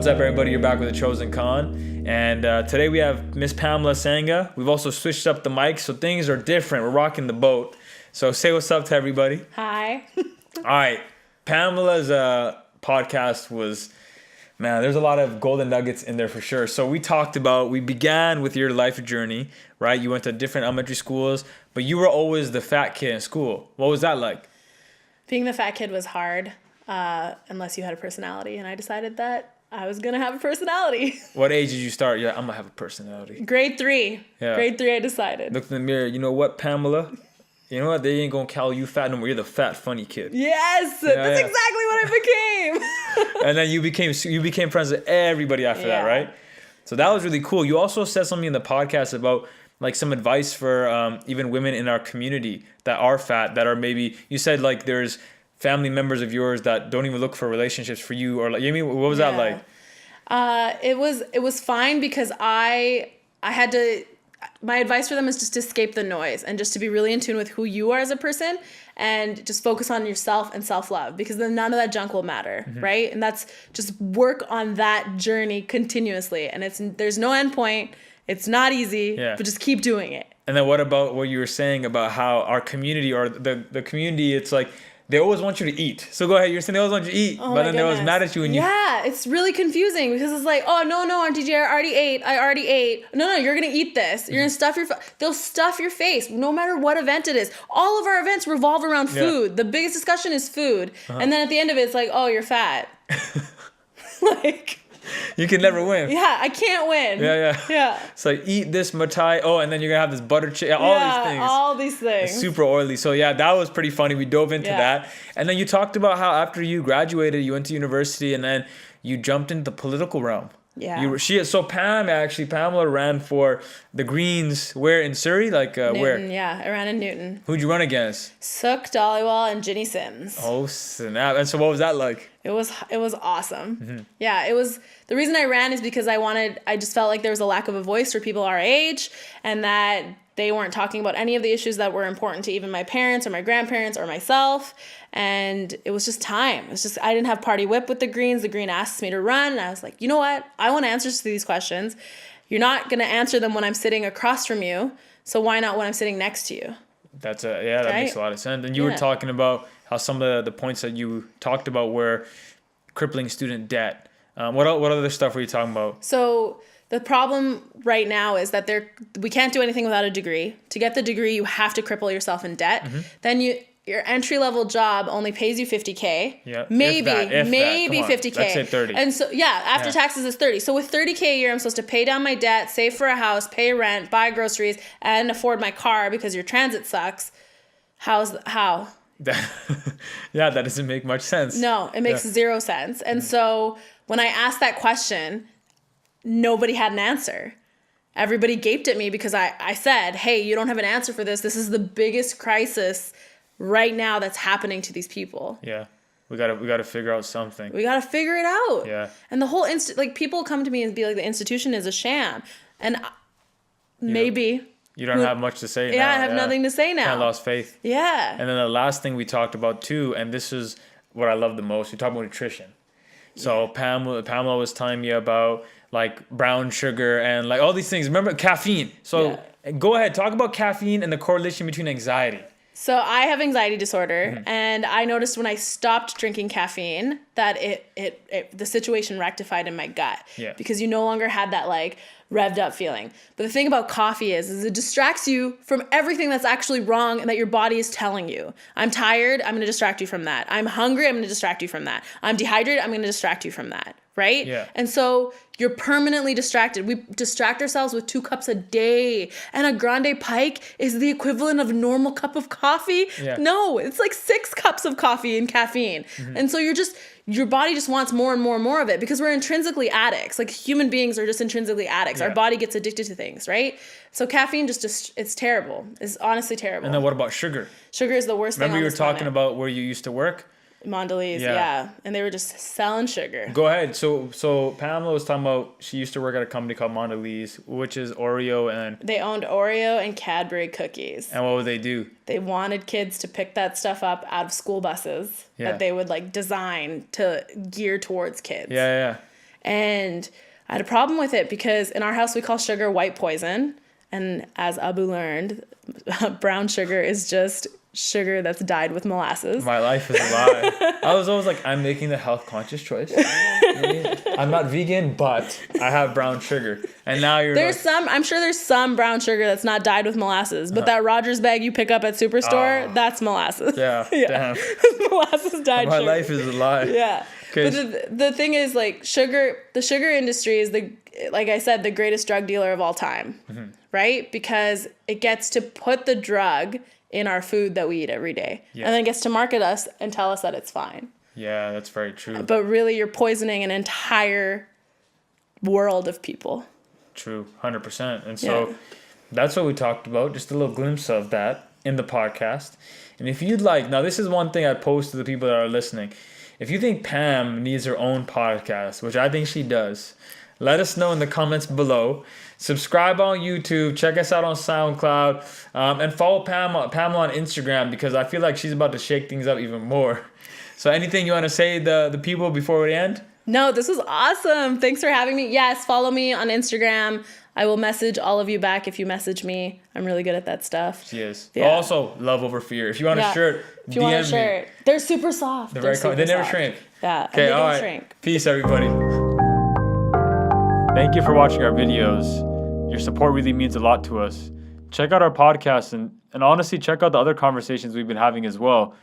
What's up, everybody? You're back with The Chosen Con. And today we have Miss Pamela Sangha. We've also switched up the mics, so things are different. We're rocking the boat. So say what's up to everybody. Hi. All right. Pamela's podcast was, man, there's a lot of golden nuggets in there for sure. So we began with your life journey, right? You went to different elementary schools, but you were always the fat kid in school. What was that like? Being the fat kid was hard, unless you had a personality, and I decided that I was going to have a personality. What age did you start? Yeah, I'm going to have a personality. Grade 3. Yeah. Grade 3, I decided. Looked in the mirror. You know what, Pamela? You know what? They ain't going to call you fat no more. You're the fat, funny kid. Yes! That's exactly what I became. And then you became friends with everybody after that, right? So that was really cool. You also said something in the podcast about like some advice for even women in our community that are fat, that are maybe, you said like there's family members of yours that don't even look for relationships for you, or like, you mean, what was that like? It was fine because I had to, my advice for them is just to escape the noise and just to be really in tune with who you are as a person and just focus on yourself and self-love, because then none of that junk will matter, right? And that's just work on that journey continuously. And there's no end point. It's not easy, but just keep doing it. And then what about what you were saying about how our community, or the community, it's like they always want you to eat. So go ahead, you're saying they always want you to eat, but then they're always mad at you when you... Yeah, it's really confusing because it's like, oh, no, Auntie J, I already ate. No, you're going to eat this. You're going to stuff they'll stuff your face no matter what event it is. All of our events revolve around food. The biggest discussion is food. And then at the end of it, it's like, oh, you're fat. Like... You can never win. Yeah, I can't win. Yeah. It's like, eat this matai. Oh, and then you're going to have this butter chicken. All these things. It's super oily. So yeah, that was pretty funny. We dove into that. And then you talked about how after you graduated, you went to university and then you jumped into the political realm. Yeah. So Pamela ran for the Greens where in Surrey? Like Newton, where? Yeah, I ran in Newton. Who'd you run against? Sook, Dollywall, and Ginny Sims. Oh, snap. And so what was that like? It was awesome. Yeah, it was, the reason I ran is because I just felt like there was a lack of a voice for people our age, and that they weren't talking about any of the issues that were important to even my parents or my grandparents or myself. And it was just time. It's just, I didn't have party whip with the Greens. The Green asked me to run. And I was like, you know what? I want answers to these questions. You're not going to answer them when I'm sitting across from you. So why not when I'm sitting next to you? That makes a lot of sense. And you were talking about how some of the points that you talked about were crippling student debt. What other stuff were you talking about? So the problem right now is that we can't do anything without a degree. To get the degree, you have to cripple yourself in debt. Then your entry-level job only pays you $50K. Yeah, maybe $50K. Let's say 30. And so, after taxes is 30. So with $30K a year, I'm supposed to pay down my debt, save for a house, pay rent, buy groceries, and afford my car because your transit sucks. How? That doesn't make much sense. No, it makes zero sense. And so when I asked that question, nobody had an answer. Everybody gaped at me because I said, hey, you don't have an answer for this. This is the biggest crisis right now that's happening to these people. Yeah. We gotta figure out something. We gotta figure it out. Yeah. And the whole people come to me and be like, the institution is a sham. And maybe... You don't have much to say now. Yeah, I have nothing to say now. I lost faith. Yeah. And then the last thing we talked about too, and this is what I love the most, we talked about nutrition. So Pamela was telling me about like brown sugar and like all these things. Remember caffeine. So go ahead, talk about caffeine and the correlation between anxiety. So I have anxiety disorder, and I noticed when I stopped drinking caffeine that the situation rectified in my gut. Yeah. Because you no longer had that like revved up feeling. But the thing about coffee is it distracts you from everything that's actually wrong and that your body is telling you. I'm tired, I'm going to distract you from that. I'm hungry, I'm going to distract you from that. I'm dehydrated, I'm going to distract you from that. Right? Yeah. And so you're permanently distracted. We distract ourselves with 2 cups a day. And a grande pike is the equivalent of a normal cup of coffee. Yeah. No, it's like 6 cups of coffee and caffeine. And so your body just wants more and more and more of it because we're intrinsically addicts. Like human beings are just intrinsically addicts. Yeah. Our body gets addicted to things, right? So caffeine just it's terrible. It's honestly terrible. And then what about sugar? Sugar is the worst thing on Remember this you were talking about where you used to work? Mondelez, yeah. And they were just selling sugar. Go ahead. So Pamela was talking about she used to work at a company called Mondelez, which is Oreo and... They owned Oreo and Cadbury cookies. And what would they do? They wanted kids to pick that stuff up out of school buses that they would like design to gear towards kids. Yeah. And I had a problem with it because in our house we call sugar white poison. And as Abu learned, brown sugar is just sugar that's dyed with molasses. My life is a lie. I was always like, I'm making the health conscious choice. I'm not vegan, but I have brown sugar. And now I'm sure there's some brown sugar that's not dyed with molasses, but that Rogers bag you pick up at Superstore, that's molasses. Yeah. Damn. Molasses dyed My sugar. life is a lie. Yeah. But the thing is, like, the sugar industry is, like I said, the greatest drug dealer of all time, right? Because it gets to put the drug in our food that we eat every day. Yeah. And then gets to market us and tell us that it's fine. Yeah, that's very true. But really, you're poisoning an entire world of people. True, 100%. And so that's what we talked about, just a little glimpse of that in the podcast. And if you'd like, now this is one thing I pose to the people that are listening. If you think Pam needs her own podcast, which I think she does, let us know in the comments below. Subscribe on YouTube. Check us out on SoundCloud. And follow Pamela on Instagram, because I feel like she's about to shake things up even more. So anything you want to say the people before we end? No, this was awesome. Thanks for having me. Yes, follow me on Instagram. I will message all of you back if you message me. I'm really good at that stuff. She is. Yeah. Also, love over fear. If you want a shirt, if you want a shirt. They're super soft. They never shrink. Yeah. Okay, all right. Shrink. Peace, everybody. Thank you for watching our videos. Your support really means a lot to us. Check out our podcast and honestly check out the other conversations we've been having as well.